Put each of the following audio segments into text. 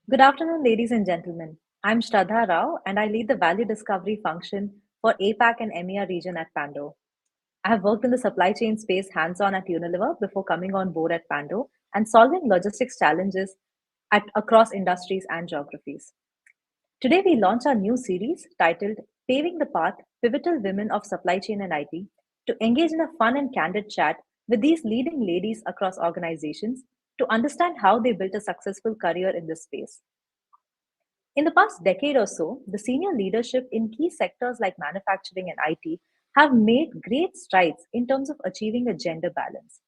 Good afternoon, ladies and gentlemen. I'm Shraddha Rao, and I lead the value discovery function for APAC and EMEA region at Pando. I have worked in the supply chain space hands on at Unilever before coming on board at Pando and solving logistics challenges across industries and geographies. Today, we launch our new series titled Paving the Path Pivotal Women of Supply Chain and IT to engage in a fun and candid chat with these leading ladies across organizations to understand how they built a successful career in this space. In the past decade or so, the senior leadership in key sectors like manufacturing and IT have made great strides in terms of achieving a gender balance.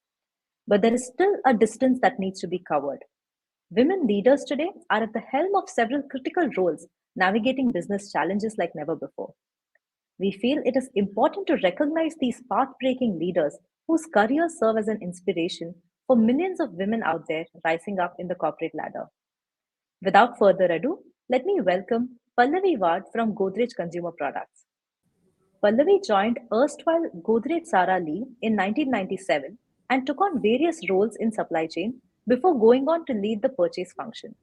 But there is still a distance that needs to be covered. Women leaders today are at the helm of several critical roles, navigating business challenges like never before. We feel it is important to recognize these path breaking leaders whose careers serve as an inspiration for millions of women out there rising up in the corporate ladder. Without further ado, let me welcome Pallavi Wad from Godrej Consumer Products. Pallavi joined erstwhile Godrej Sara Lee in 1997 and took on various roles in supply chain before going on to lead the purchase function.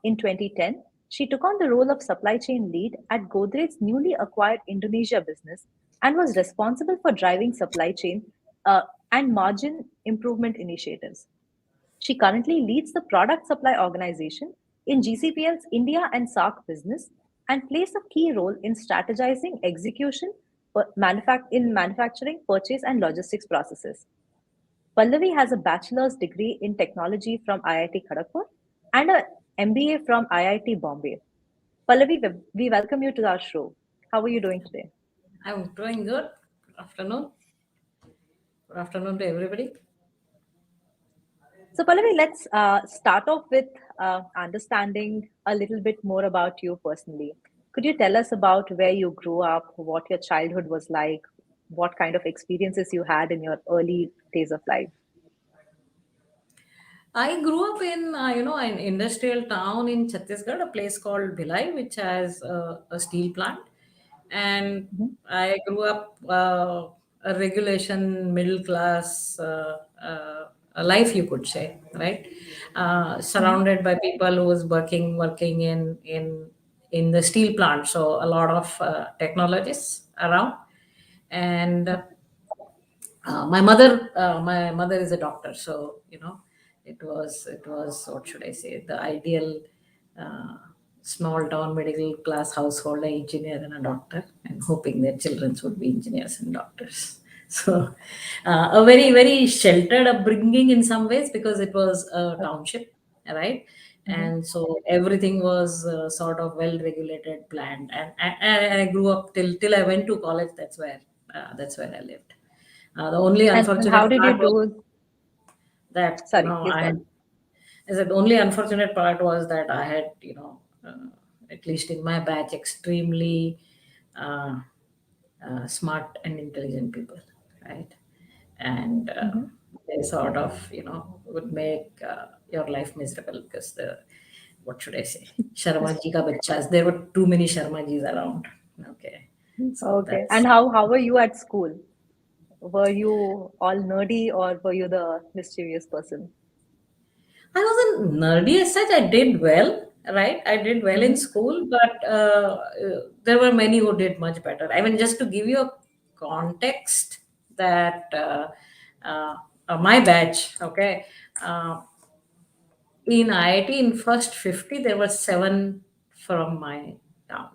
In 2010, she took on the role of supply chain lead at Godrej's newly acquired Indonesia business and was responsible for driving supply chain and margin improvement initiatives. She currently leads the product supply organization in GCPL's India and SAARC business and plays a key role in strategizing execution in manufacturing, purchase, and logistics processes. Pallavi has a bachelor's degree in technology from IIT Kharagpur and an MBA from IIT Bombay. Pallavi, we welcome you to our show. How are you doing today? I'm doing good. Good afternoon. Good afternoon to everybody. So, Pallavi, let's start off with understanding a little bit more about you personally. Could you tell us about where you grew up, what your childhood was like, what kind of experiences you had in your early days of life? I grew up in an industrial town in Chhattisgarh, a place called Bhilai, which has a steel plant, and Mhm. I grew up a regulation middle class a life, you could say, right? Mhm. Surrounded by people who was working in the steel plant, so a lot of technologists around, and my mother is a doctor, so it was what should I say, the ideal uh, small town middle class household, an engineer and a doctor, and hoping their children would be engineers and doctors. So a very very sheltered upbringing in some ways, because it was a township, right? Mhm. And so everything was sort of well regulated, planned, and I grew up till I went to college. That's where I lived. The only And how unfortunate did you part was do? that Sorry, please I go had. on. I said the only unfortunate part was that I had, at least in my batch, extremely uh, smart and intelligent people, right? And Mhm. they sort of, would make your life miserable, because what should I say, Sharma ji ka bachchas. There were too many Sharma jis around. Okay, so Okay. And that's. how were you at school? Were you all nerdy or were you the mischievous person? I wasn't nerdy as such. I did well, right? I did well in Hmm. school, but there were many who did much better. I mean, just to give you a context, that my batch, okay, uh, in IIT, in first 50, there were seven from my town,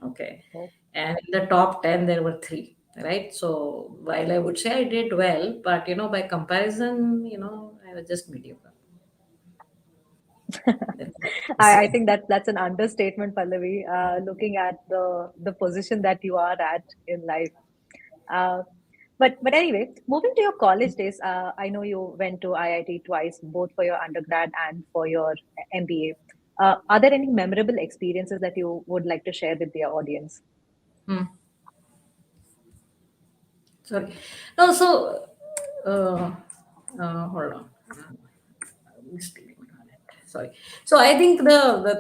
okay, Oh. and in the top 10, there were three. Right, so while I would say I did well, but by comparison, I was just mediocre. That's what I I say. think that's an understatement, Pallavi. Looking at the position that you are at in life. Uh, but anyway, moving to your college days, I know you went to IIT twice, both for your undergrad and for your MBA. Are there any memorable experiences that you would like to share with the audience? Hmm. Sorry. No, so uh, hold on. Just give me a minute. Sorry. So I think the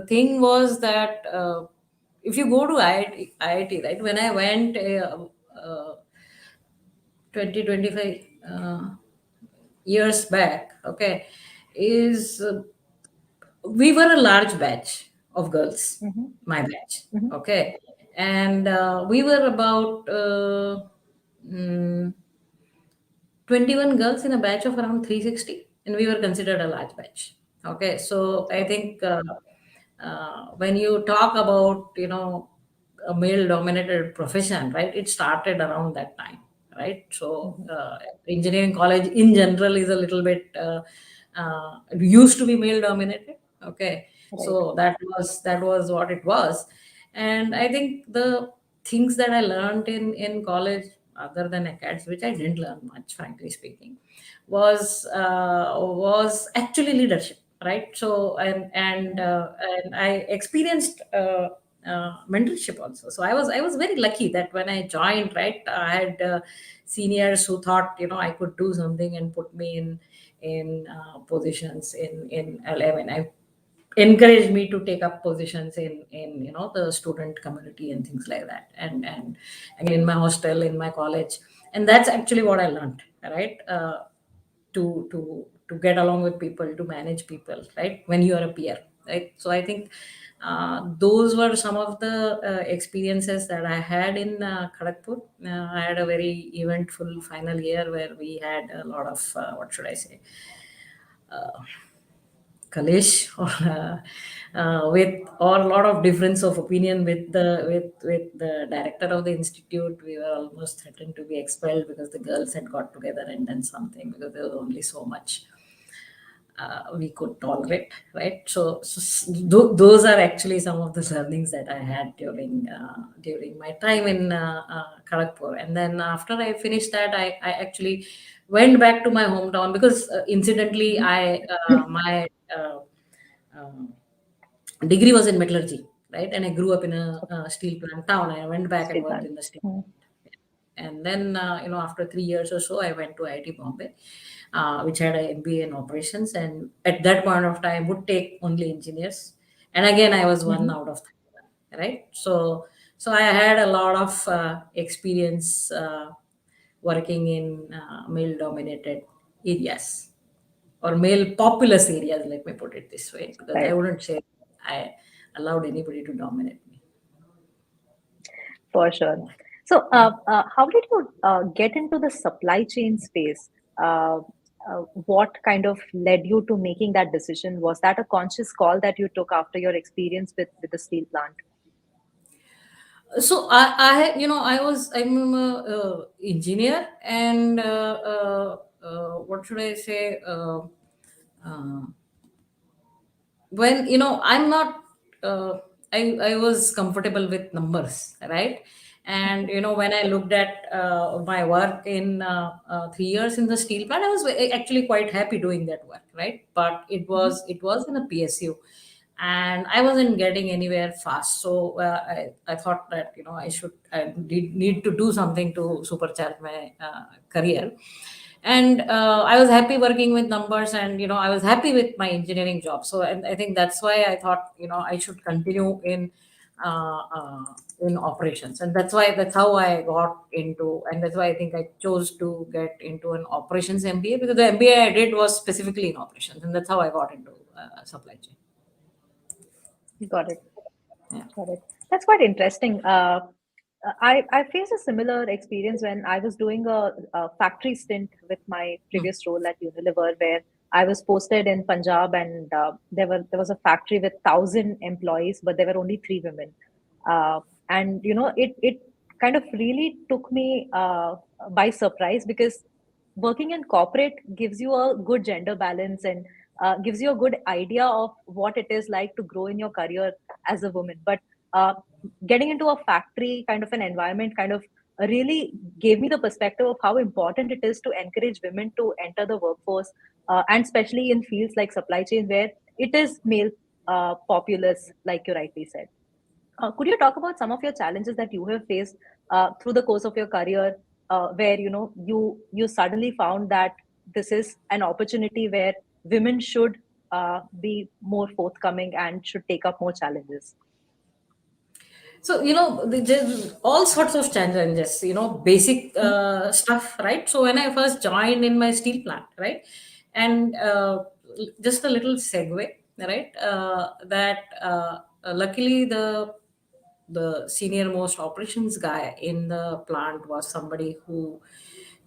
thing was that if you go to IIT, right? When I went 20 25 years back, okay, is we were a large batch of girls, Mm-hmm. my batch, Mm-hmm. okay, and we were about mm, 21 girls in a batch of around 360, and we were considered a large batch. Okay, so I Okay. think when you talk about, a male dominated profession, right, it started around that time, right? So Mm-hmm. engineering college in general is a little bit it used to be male dominated. Okay, Right. so that was what it was. And I think the things that I learned in college, other than academics, which I didn't learn much, frankly speaking, was actually leadership, right? So and I experienced mentorship also. So I was very lucky that when I joined, right, I had seniors who thought, I could do something and put me in positions in 11. I encouraged me to take up positions in the student community and things like that, and again in my hostel, in my college. And that's actually what I learned, right? To get along with people, to manage people, right, when you are a peer, right? So I think those were some of the experiences that I had in Kharagpur. I had a very eventful final year where we had a lot of what should I say, Kalesh, or with or a lot of difference of opinion with the director of the institute. We were almost threatened to be expelled because the girls had got together and done something, because there was only so much we could tolerate, right? Those are actually some of the learnings that I had during my time in Kharagpur. And then after I finished that, I actually went back to my hometown, because incidentally, Mm-hmm. I my uh, um, degree was in metallurgy, right? And I grew up in a, Okay. steel plant town. I went back and Steel worked plant. in the steel. Mm-hmm. And then, after 3 years or so, I went to IIT Bombay, which had an MBA in operations. And at that point of time, would take only engineers. And again, I was one Mm-hmm. out of 31, right? So I had a lot of experience working in male-dominated areas, or male populous areas. Let me put it this way, because I Right. wouldn't say I allowed anybody to dominate me. For sure. Yeah. So, how did you get into the supply chain space? Uh, what kind of led you to making that decision? Was that a conscious call that you took after your experience with the steel plant? So I'm a engineer, and what should I say? Uh, when I'm not uh, I was comfortable with numbers, right? And when I looked at my work in 3 years in the steel plant, I was actually quite happy doing that work, right? But it Mhm. was it was in a PSU, and I wasn't getting anywhere fast. So I thought that I need to do something to supercharge my career. And I was happy working with numbers, and I was happy with my engineering job. So, and I think that's why I thought I should continue uh, uh, in operations. And that's how I got into, and that's why I think I chose to get into an operations MBA, because the MBA I did was specifically in operations, and that's how I got into supply chain. Got it. Yeah. Got it. That's quite interesting. I faced a similar experience when I was doing a factory stint with my Mm. previous role at Unilever, where I was posted in Punjab, and there was a factory with 1,000 employees, but there were only three women. And it kind of really took me by surprise, because working in corporate gives you a good gender balance, and gives you a good idea of what it is like to grow in your career as a woman. But uh, getting into a factory kind of an environment kind of really gave me the perspective of how important it is to encourage women to enter the workforce, and especially in fields like supply chain, where it is male populous, like you rightly said. Could you talk about some of your challenges that you have faced through the course of your career, where you suddenly found that this is an opportunity where women should be more forthcoming and should take up more challenges? So, there's all sorts of challenges, basic stuff, right? So when I first joined in my steel plant, right, and just a little segue, right? That luckily the senior most operations guy in the plant was somebody who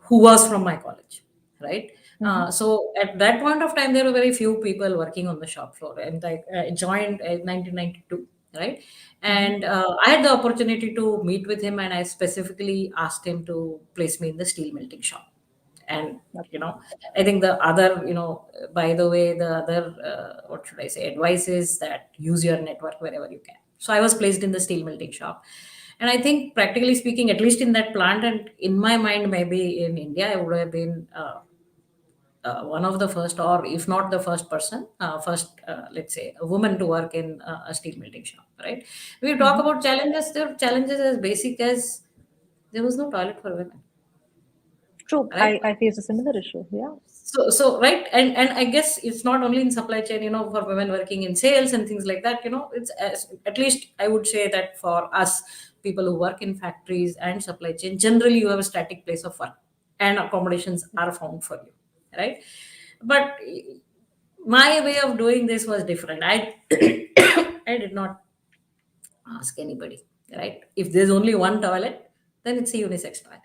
was from my college, right? Mm-hmm. So at that point of time, there were very few people working on the shop floor, and I joined in 1992, right? Mm-hmm. And I had the opportunity to meet with him, and I specifically asked him to place me in the steel melting shop. And you Okay. know, I think the other, by the way, the other what should I say, advice is that use your network wherever you can. So I was placed in the steel melting shop, and I think practically speaking, at least in that plant, and in my mind, maybe in India, I would have been one of the first, or if not the first person, first, let's say, a woman to work in a steel melting shop, right? We talk Mm-hmm. about challenges. There are challenges as basic as there was no toilet for women, True. right? I face a similar issue. Yeah. So right, and I guess it's not only in supply chain, for women working in sales and things like that, it's at least I would say that for us, people who work in factories and supply chain, generally you have a static place of work and accommodations are found for you, right? But my way of doing this was different. I I did not ask anybody, right? If there's only one toilet, then it's a unisex toilet,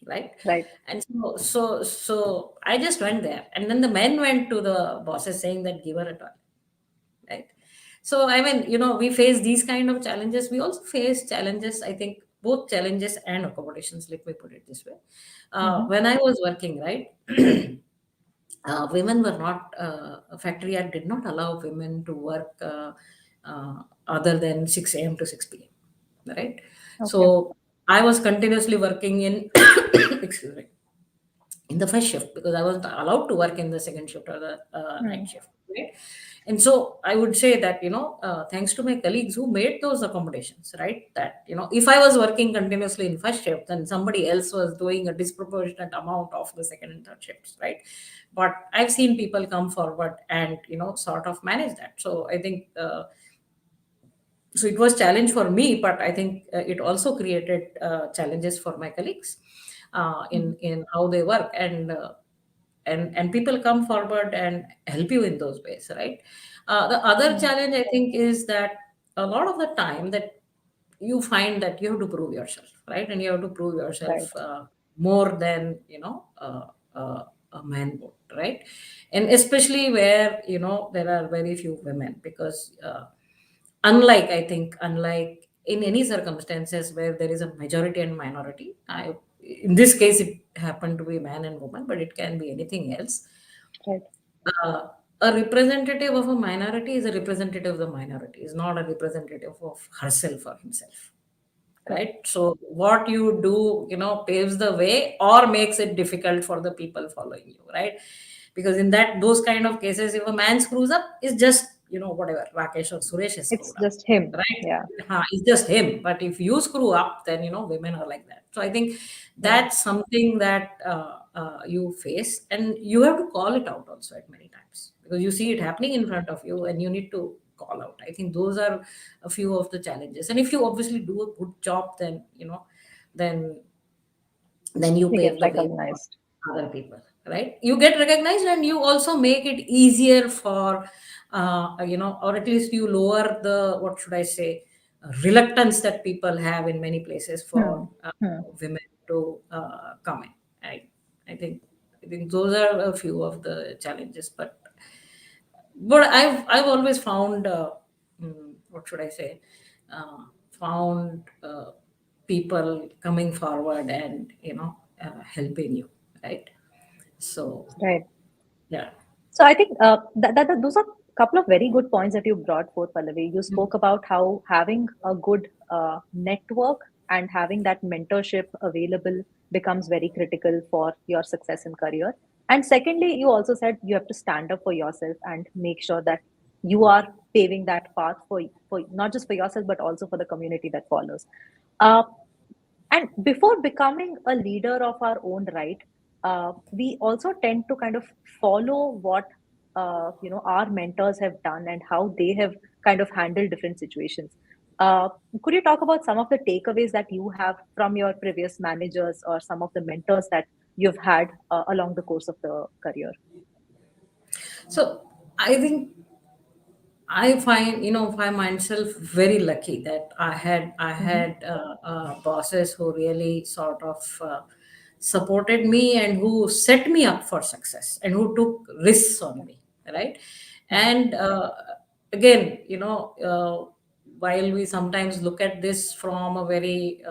right? Right. And so I just went there, and then the men went to the bosses saying that give her a toilet, right? So I mean, we face these kind of challenges. We also face challenges, I think, both challenges and accommodations. Let me put it this way: Mm-hmm. when I was working, right, women were not factory act did not allow women to work other than 6 a.m. to 6 p.m., right? Okay. So I was continuously working in excuse me, in the first shift, because I wasn't allowed to work in the second shift or the night Hmm. shift, right? And so I would say that, thanks to my colleagues who made those accommodations, right? That, if I was working continuously in first shift, then somebody else was doing a disproportionate amount of the second and third shifts, right? But I've seen people come forward and, sort of manage that. So I think, so it was challenge for me, but I think it also created challenges for my colleagues Mm-hmm. in how they work, and people come forward and help you in those ways, right? The other Hmm. challenge, I think, is that a lot of the time that you find that you have to prove yourself, right? And you have to prove Right. yourself more than a man would, right? And especially where there are very few women, because unlike in any circumstances where there is a majority and minority, in this case it happened to be man and woman, but it can be anything else. Right. uh, a representative of a minority is a representative of the minority, is not a representative of herself or himself, Correct. right? So what you do, paves the way or makes it difficult for the people following you, right? Because in those kind of cases, if a man screws up, it's just, whatever, Rakesh or Suresh has It's screwed up, just him. right? Yeah. It's just him. But if you screw up, then women are like that. So I think Right. that's something that you face, and you have to call it out also at many times, because you see it happening in front of you and you need to call out. I think those are a few of the challenges, and if you obviously do a good job, then then you You get pave the way for recognized. other people, right? You get recognized, and you also make it easier for or at least you lower the, what should I say, reluctance that people have in many places for Hmm. Hmm. women to come in. I think those are a few of the challenges, but I've always found what should I say, found people coming forward and helping you, right? So Right. yeah. So I think those are a couple of very good points that you brought forth, Pallavi. You Mm. spoke about how having a good network and having that mentorship available becomes very critical for your success in career. And secondly, you also said you have to stand up for yourself and make sure that you are paving that path for not just for yourself but also for the community that follows. Uh, and before becoming a leader of our own right, we also tend to kind of follow what our mentors have done and how they have kind of handled different situations. Uh, could you talk about some of the takeaways that you have from your previous managers or some of the mentors that you've had along the course of the career? So I think find myself very lucky that I Mm-hmm. had bosses who really sort of supported me and who set me up for success and who took risks on me, right? And again, while we sometimes look at this from a very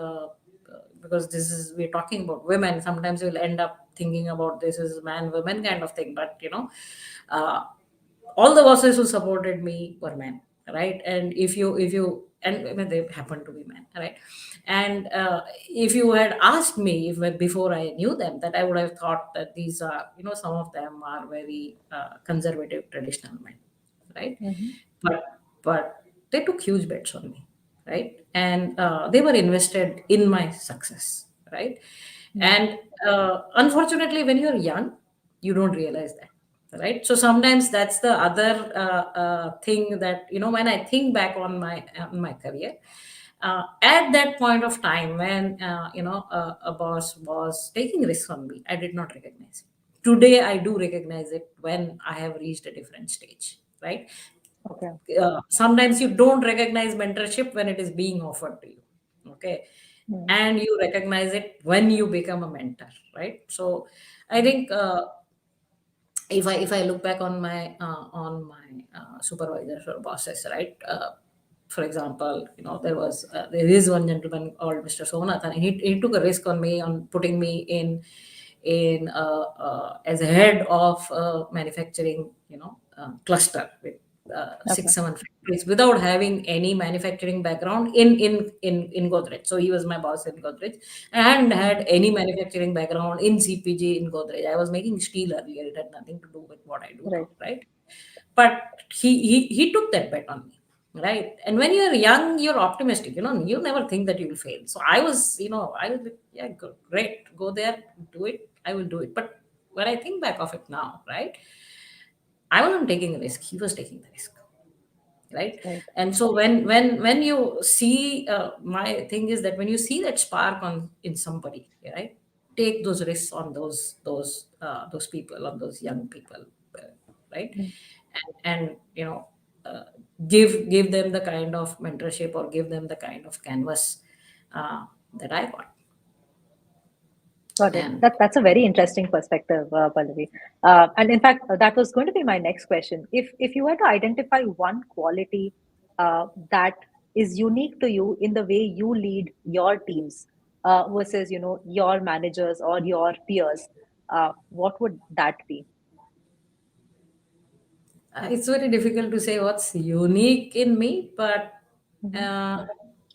because this is we're talking about women, sometimes we'll end up thinking about this as man women kind of thing, but uh, all the bosses who supported me were men, right? And if you and I mean, they happen to be men, right? And if you had asked me if before I knew them, that I would have thought that these are, some of them are very conservative traditional men, right? Mm-hmm. But they took huge bets on me, right? And they were invested in my success, right? Mm-hmm. And unfortunately, when you're young, you don't realize that, right? So sometimes that's the other thing that, when I think back on my career, at that point of time when a boss was taking risks on me, I did not recognize it. Today I do recognize it when I have reached a different stage, right? Okay. Sometimes you don't recognize mentorship when it is being offered to you, okay? Mm-hmm. And you recognize it when you become a mentor, right? So I think if I look back on my supervisors or bosses, right? For example, there is one gentleman called Mr. Sonath, and he took a risk on me on putting me in as a head of manufacturing, cluster with Okay. 6 7 factories without having any manufacturing background in Godrej. So he was my boss in Godrej. I hadn't had Mm-hmm. any manufacturing background in CPG in Godrej. I was making steel earlier. It had nothing to do with what I do Right. now, right? But he took that bet on me, right? And when you're young, you're optimistic. You never think that you will fail. So I was like, yeah, great, go there, do it. I will do it. But when I think back of it now, right? I wasn't taking a risk. He was taking the risk, right? Right. And so when you see, my thing is that when you see that spark on in somebody, right, take those risks on those people, on those young people, right? Mm. And uh, give them the kind of mentorship or give them the kind of canvas that I got. Got it. And That's a very interesting perspective, Pallavi. And in fact, that was going to be my next question. If you were to identify one quality that is unique to you in the way you lead your teams versus your managers or your peers, what would that be? it's very difficult to say what's unique in me, but Mhm. uh,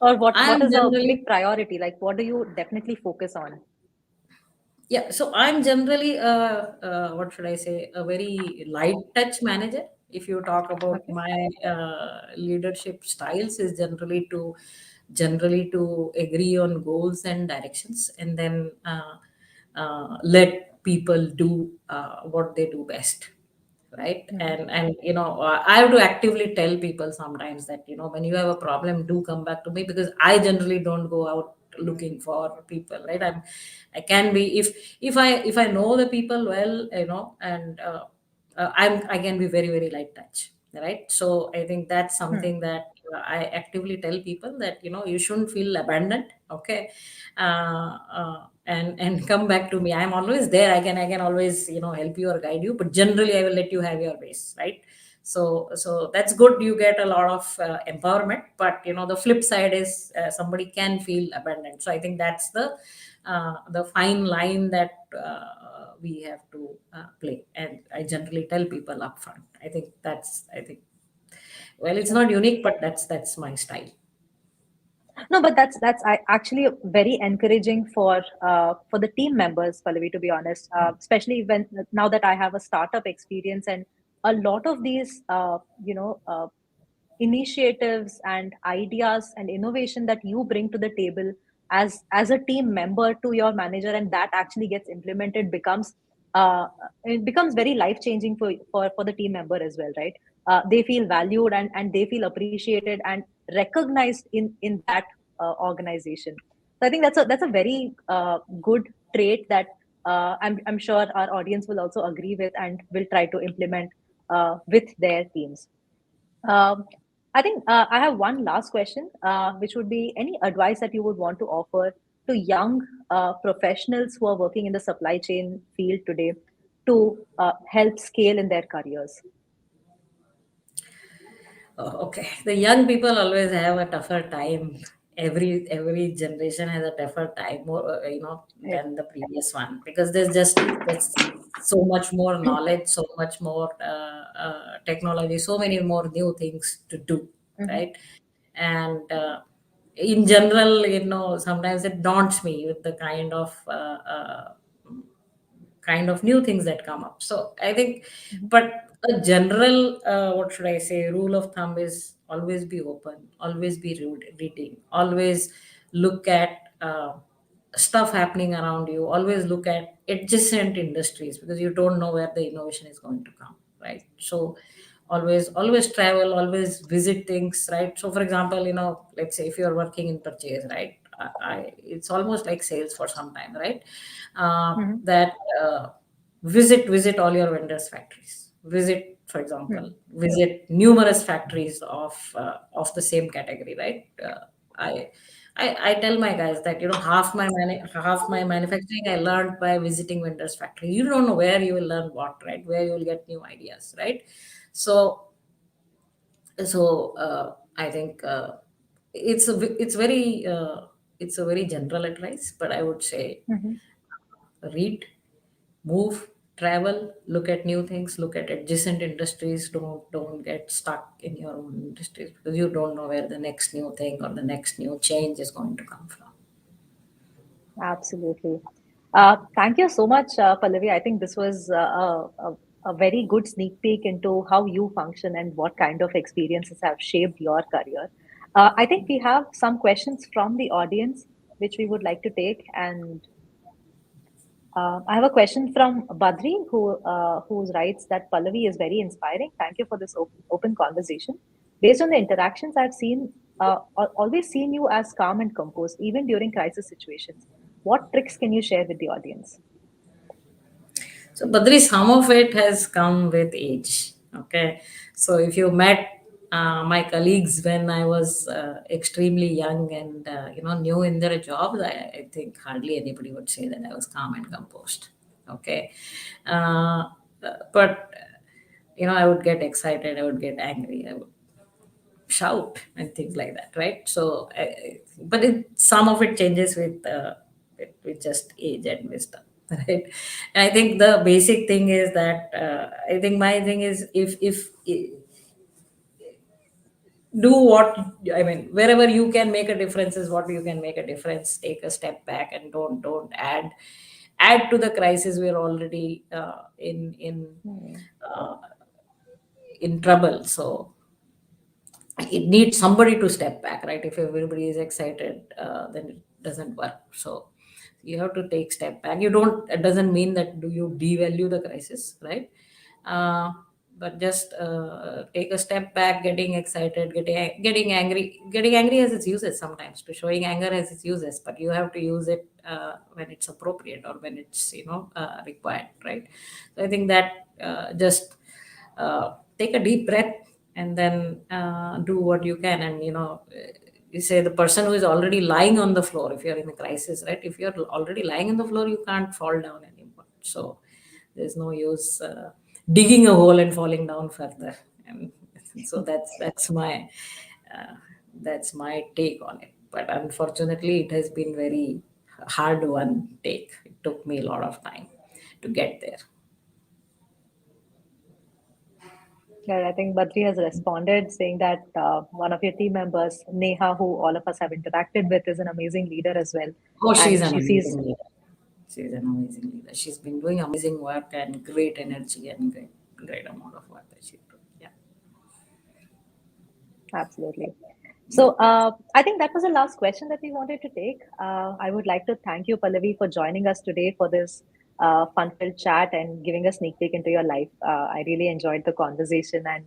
Or I what am is a generally, big priority? Like, what do you definitely focus on? yeah, so I'm generally what should I say, a very light touch manager. If you talk about Okay. my leadership styles, is generally to agree on goals and directions, and then let people do what they do best, right? Mhm. And I have to actively tell people sometimes that, when you have a problem, do come back to me, because I generally don't go out looking for people, right? I can be, if I know the people well, and I can be very very light touch, right? So I think that's Hmm. something that I actively tell people, that you shouldn't feel abandoned, okay? And come back to me. I'm always there. I can always help you or guide you, but generally I will let you have your ways, right? So that's good. You get a lot of empowerment, but the flip side is somebody can feel abandoned. So I think that's the fine line that we have to play, and I generally tell people upfront. I think well, it's not unique, but that's my style. No, but actually very encouraging for the team members, Pallavi. To be honest, especially when now that I have a startup experience, and a lot of these initiatives and ideas and innovation that you bring to the table as a team member to your manager, and that actually gets implemented, uh, it becomes very life changing for the team member as well, right? They feel valued, and they feel appreciated and recognized in that organization. So I think that's a very good trait that I'm sure our audience will also agree with and will try to implement with their teams. Um, I think I have one last question, which would be any advice that you would want to offer to young professionals who are working in the supply chain field today to help scale in their careers. Oh, okay. The young people always have a tougher time. Every generation has a tougher time, more Right. than the previous one, because there's so much more knowledge, so much more technology, so many more new things to do, Mhm. right? And in general, sometimes it daunts me with the kind of new things that come up. So I think, Mhm. but a general, what should I say, rule of thumb is always be open, always be reading, always look at stuff happening around you, always look at adjacent industries, because you don't know where the innovation is going to come, right? So always travel, always visit things, right? So for example, let's say if you're working in purchase, right? It's almost like sales for some time, right? Mhm. That visit all your vendors factories, visit, for example, Mhm. visit numerous factories of the same category, right? I tell my guys that half my manufacturing I learned by visiting vendors factory. You don't know where you will learn what, right? Where you will get new ideas, right? So so I think it's a very general advice, but I would say Mhm. read, move, travel, look at new things, look at adjacent industries. Don't get stuck in your own industries, because you don't know where the next new thing or the next new change is going to come from. Absolutely. Thank you so much, Pallavi. I think this was a very good sneak peek into how you function and what kind of experiences have shaped your career. I think we have some questions from the audience which we would like to take. And I have a question from Badri who writes that Pallavi is very inspiring. Thank you for this open conversation. Based on the interactions I've seen, always seen you as calm and composed, even during crisis situations. What tricks can you share with the audience? So, Badri, some of it has come with age. Okay. So, if you met my colleagues when I was extremely young and new in their jobs, I think hardly anybody would say that I was calm and composed. Okay. Uh, but I would get excited, I would get angry, I would shout and things like that, right? So but some of it changes with just age and wisdom, right? And I think the basic thing is that I think my thing is, if do what, I mean, wherever you can make a difference is what you can make a difference. Take a step back and don't add to the crisis. We're already Hmm. uh, in trouble. So it needs somebody to step back, right? If everybody is excited, then it doesn't work. So you have to take step back. You don't, it doesn't mean that do you devalue the crisis, right? uh, but just take a step back. Getting excited, getting angry has its uses. Sometimes to showing anger has its uses, but you have to use it when it's appropriate, or when it's required, right? So I think that just take a deep breath, and then do what you can. And you say the person who is already lying on the floor, if you're in a crisis, right? If you're already lying on the floor, you can't fall down anymore. So there's no use digging a hole and falling down further. And so uh, that's my take on it. But unfortunately, it has been very hard one take. It took me a lot of time to get there. Yeah, I think Badri has responded saying that one of your team members, Neha, who all of us have interacted with, is an amazing leader as well. Oh, she's And an she sees, amazing leader. She's an amazing leader. She's been doing amazing work and great energy and great amount of work that she's doing. Yeah. absolutely. So I think that was the last question that we wanted to take. I would like to thank you, Pallavi, for joining us today for this fun-filled chat and giving a sneak peek into your life. I really enjoyed the conversation and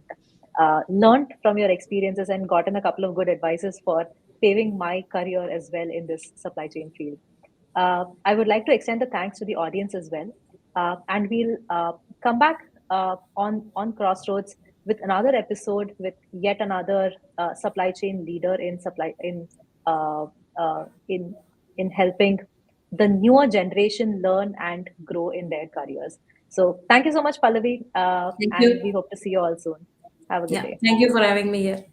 learned from your experiences and gotten a couple of good advices for paving my career as well in this supply chain field. I would like to extend the thanks to the audience as well. And we'll come back on Crossroads with another episode with yet another supply chain leader uh, in helping the newer generation learn and grow in their careers. So thank you so much, Pallavi, Thank and we you. hope to see you all soon. Have a good Yeah, day. thank you for having me here.